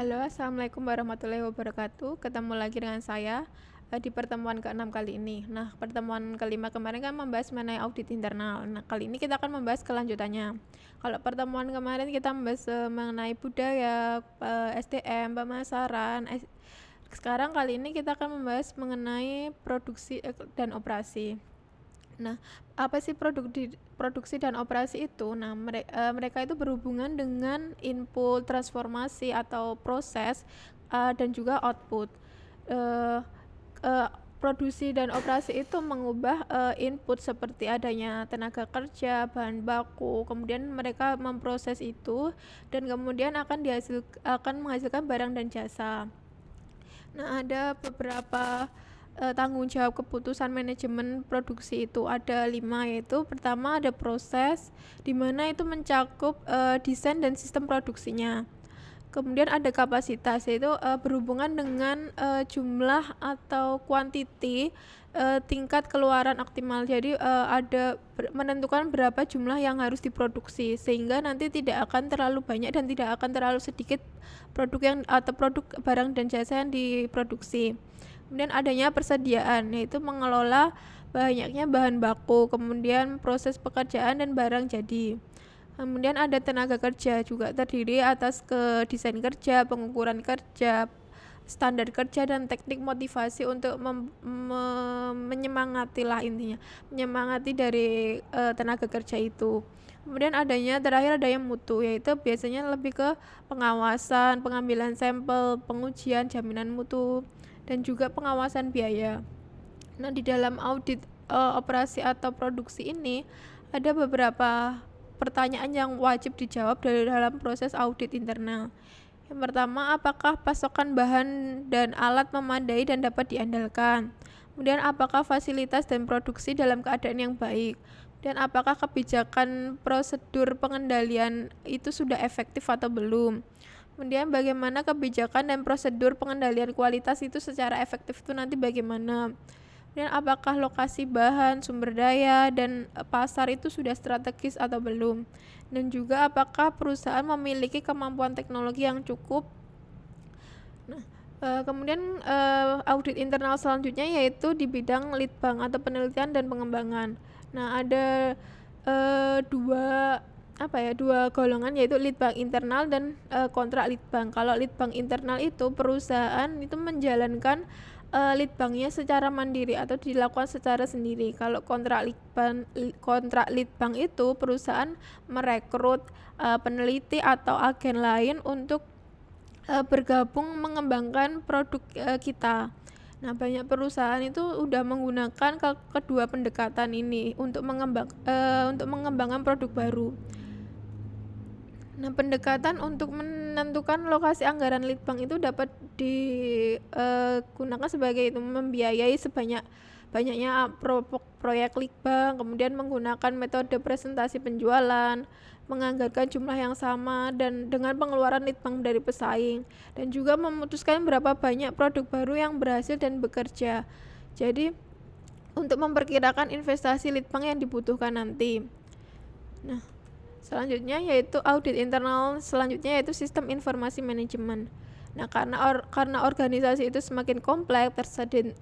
Halo, Assalamualaikum warahmatullahi wabarakatuh. Ketemu lagi dengan saya di pertemuan ke-6 kali ini. Nah, pertemuan kelima kemarin kan membahas mengenai audit internal. Nah, kali ini kita akan membahas kelanjutannya. Kalau pertemuan kemarin kita membahas mengenai budaya, SDM, pemasaran. Sekarang kali ini kita akan membahas mengenai produksi dan operasi. Nah, apa sih produksi dan operasi itu? Nah, mereka itu berhubungan dengan input, transformasi atau proses, dan juga output. Uh, uh, Produksi dan operasi itu mengubah input seperti adanya tenaga kerja, bahan baku, kemudian mereka memproses itu dan kemudian akan menghasilkan barang dan jasa. Nah, ada beberapa tanggung jawab keputusan manajemen produksi itu ada 5, yaitu pertama ada proses, di mana itu mencakup desain dan sistem produksinya. Kemudian ada kapasitas, yaitu berhubungan dengan jumlah atau kuantiti tingkat keluaran optimal. Jadi ada menentukan berapa jumlah yang harus diproduksi sehingga nanti tidak akan terlalu banyak dan tidak akan terlalu sedikit produk barang dan jasa yang diproduksi. Kemudian adanya persediaan, yaitu mengelola banyaknya bahan baku, kemudian proses pekerjaan dan barang jadi. Kemudian ada tenaga kerja, juga terdiri atas ke desain kerja, pengukuran kerja, standar kerja dan teknik motivasi untuk menyemangati lah intinya, menyemangati dari tenaga kerja itu. Kemudian terakhir ada yang mutu, yaitu biasanya lebih ke pengawasan, pengambilan sampel, pengujian, jaminan mutu, dan juga pengawasan biaya. Nah, di dalam audit operasi atau produksi ini ada beberapa pertanyaan yang wajib dijawab dari dalam proses audit internal. Yang pertama, apakah pasokan bahan dan alat memadai dan dapat diandalkan? Kemudian, apakah fasilitas dan produksi dalam keadaan yang baik? Dan apakah kebijakan prosedur pengendalian itu sudah efektif atau belum? Kemudian bagaimana kebijakan dan prosedur pengendalian kualitas itu secara efektif itu nanti bagaimana? Dan apakah lokasi bahan, sumber daya, dan pasar itu sudah strategis atau belum? Dan juga apakah perusahaan memiliki kemampuan teknologi yang cukup? Nah, kemudian audit internal selanjutnya yaitu di bidang litbang atau penelitian dan pengembangan. Nah, ada dua golongan, yaitu litbang internal dan kontrak litbang. Kalau litbang internal itu perusahaan itu menjalankan litbangnya secara mandiri atau dilakukan secara sendiri. Kalau kontrak litbang itu perusahaan merekrut peneliti atau agen lain untuk bergabung mengembangkan produk kita. Nah, banyak perusahaan itu udah menggunakan kedua pendekatan ini untuk mengembangkan produk baru. Nah, pendekatan untuk menentukan lokasi anggaran litbang itu dapat digunakan sebagai itu membiayai banyaknya proyek litbang, kemudian menggunakan metode presentasi penjualan, menganggarkan jumlah yang sama dan dengan pengeluaran litbang dari pesaing, dan juga memutuskan berapa banyak produk baru yang berhasil dan bekerja. Jadi untuk memperkirakan investasi litbang yang dibutuhkan nanti. Nah, selanjutnya yaitu audit internal selanjutnya yaitu sistem informasi manajemen. Nah, karena organisasi itu semakin kompleks,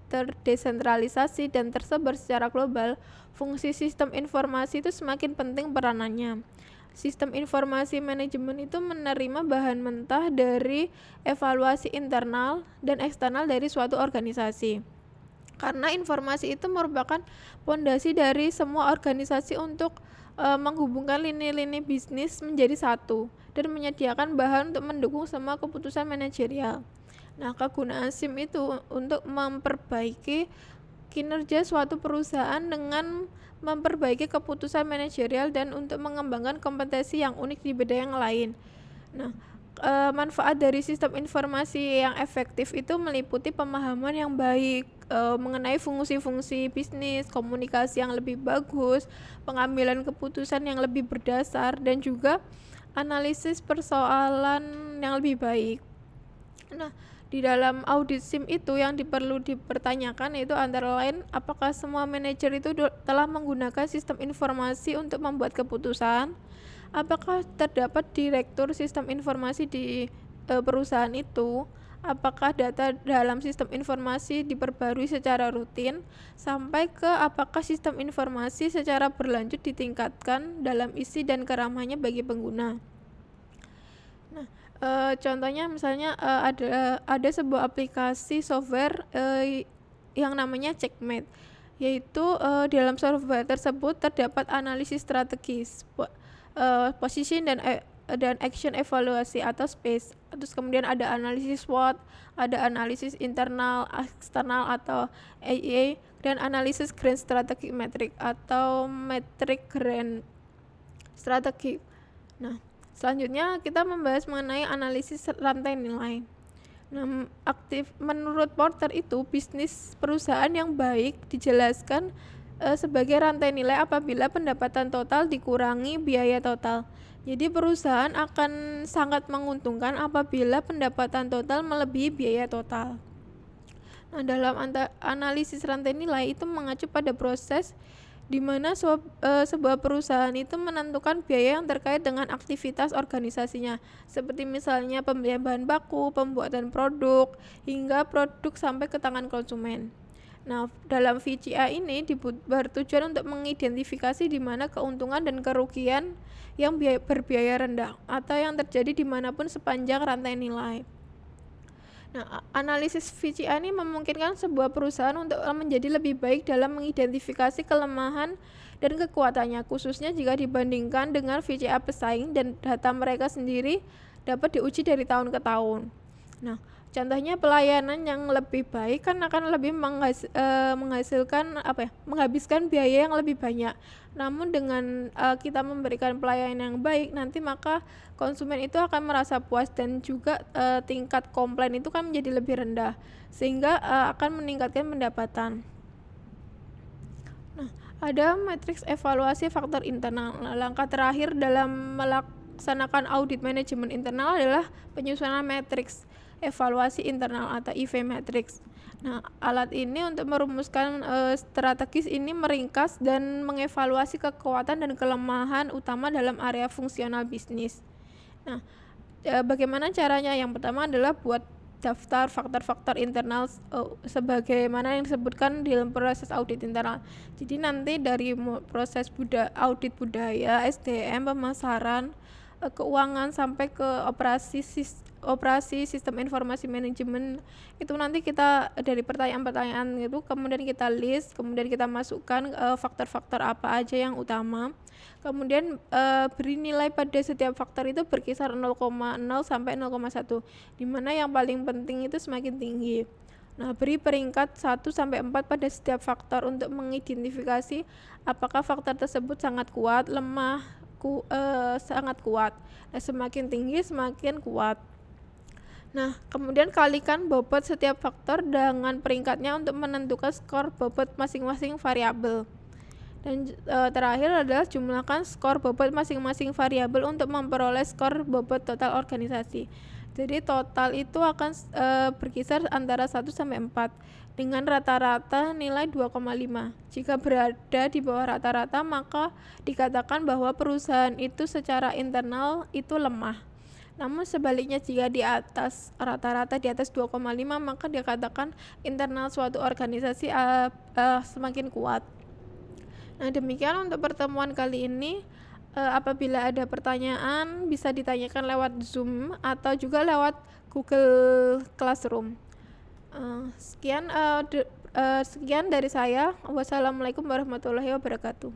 terdesentralisasi dan tersebar secara global, fungsi sistem informasi itu semakin penting peranannya. Sistem informasi manajemen itu menerima bahan mentah dari evaluasi internal dan eksternal dari suatu organisasi. Karena informasi itu merupakan fondasi dari semua organisasi untuk menghubungkan lini-lini bisnis menjadi satu dan menyediakan bahan untuk mendukung semua keputusan manajerial. Nah, kegunaan SIM itu untuk memperbaiki kinerja suatu perusahaan dengan memperbaiki keputusan manajerial dan untuk mengembangkan kompetensi yang unik di bidang yang lain. Nah, manfaat dari sistem informasi yang efektif itu meliputi pemahaman yang baik mengenai fungsi-fungsi bisnis, komunikasi yang lebih bagus, pengambilan keputusan yang lebih berdasar, dan juga analisis persoalan yang lebih baik. Nah, di dalam audit SIM itu yang perlu dipertanyakan yaitu antara lain apakah semua manajer itu telah menggunakan sistem informasi untuk membuat keputusan, apakah terdapat direktur sistem informasi di perusahaan itu, apakah data dalam sistem informasi diperbarui secara rutin, sampai ke apakah sistem informasi secara berlanjut ditingkatkan dalam isi dan keramahnya bagi pengguna. Nah, contohnya misalnya ada sebuah aplikasi software yang namanya Checkmate, yaitu dalam software tersebut terdapat analisis strategis, position dan action evaluasi atau space. Terus kemudian ada analisis SWOT, ada analisis internal, eksternal atau AA, dan analisis grand strategic metric atau metric grand strategic. Nah, selanjutnya kita membahas mengenai analisis rantai nilai. Nah, menurut Porter itu bisnis perusahaan yang baik dijelaskan sebagai rantai nilai apabila pendapatan total dikurangi biaya total. Jadi perusahaan akan sangat menguntungkan apabila pendapatan total melebihi biaya total. Nah, dalam analisis rantai nilai itu mengacu pada proses di mana sebuah perusahaan itu menentukan biaya yang terkait dengan aktivitas organisasinya, seperti misalnya pembelian bahan baku, pembuatan produk, hingga produk sampai ke tangan konsumen. Nah, dalam VCA ini bertujuan untuk mengidentifikasi di mana keuntungan dan kerugian yang berbiaya rendah atau yang terjadi dimanapun sepanjang rantai nilai. Nah, analisis VCA ini memungkinkan sebuah perusahaan untuk menjadi lebih baik dalam mengidentifikasi kelemahan dan kekuatannya, khususnya jika dibandingkan dengan VCA pesaing dan data mereka sendiri dapat diuji dari tahun ke tahun. Nah, contohnya pelayanan yang lebih baik kan akan lebih menghabiskan biaya yang lebih banyak. Namun dengan kita memberikan pelayanan yang baik, nanti maka konsumen itu akan merasa puas dan juga tingkat komplain itu kan menjadi lebih rendah, sehingga akan meningkatkan pendapatan. Nah, ada matriks evaluasi faktor internal. Nah, langkah terakhir dalam melaksanakan audit manajemen internal adalah penyusunan matriks evaluasi internal atau EV matrix. Nah, alat ini untuk merumuskan strategis ini meringkas dan mengevaluasi kekuatan dan kelemahan utama dalam area fungsional bisnis. Nah, bagaimana caranya? Yang pertama adalah buat daftar faktor-faktor internal sebagaimana yang disebutkan di dalam proses audit internal. Jadi nanti dari proses audit budaya, SDM, pemasaran, keuangan sampai ke operasi sistem informasi manajemen itu nanti kita dari pertanyaan-pertanyaan itu kemudian kita list, kemudian kita masukkan faktor-faktor apa aja yang utama, kemudian beri nilai pada setiap faktor itu berkisar 0,0 sampai 0,1, di mana yang paling penting itu semakin tinggi. Nah, beri peringkat 1 sampai 4 pada setiap faktor untuk mengidentifikasi apakah faktor tersebut sangat kuat, lemah, sangat kuat. Nah, semakin tinggi semakin kuat. Nah, kemudian kalikan bobot setiap faktor dengan peringkatnya untuk menentukan skor bobot masing-masing variabel. Dan terakhir adalah jumlahkan skor bobot masing-masing variabel untuk memperoleh skor bobot total organisasi. Jadi total itu akan berkisar antara 1 sampai 4 dengan rata-rata nilai 2,5. Jika berada di bawah rata-rata, maka dikatakan bahwa perusahaan itu secara internal itu lemah. Namun sebaliknya jika di atas rata-rata di atas 2,5, maka dikatakan internal suatu organisasi semakin kuat. Nah, demikian untuk pertemuan kali ini. Apabila ada pertanyaan bisa ditanyakan lewat Zoom atau juga lewat Google Classroom. Sekian dari saya. Wassalamualaikum warahmatullahi wabarakatuh.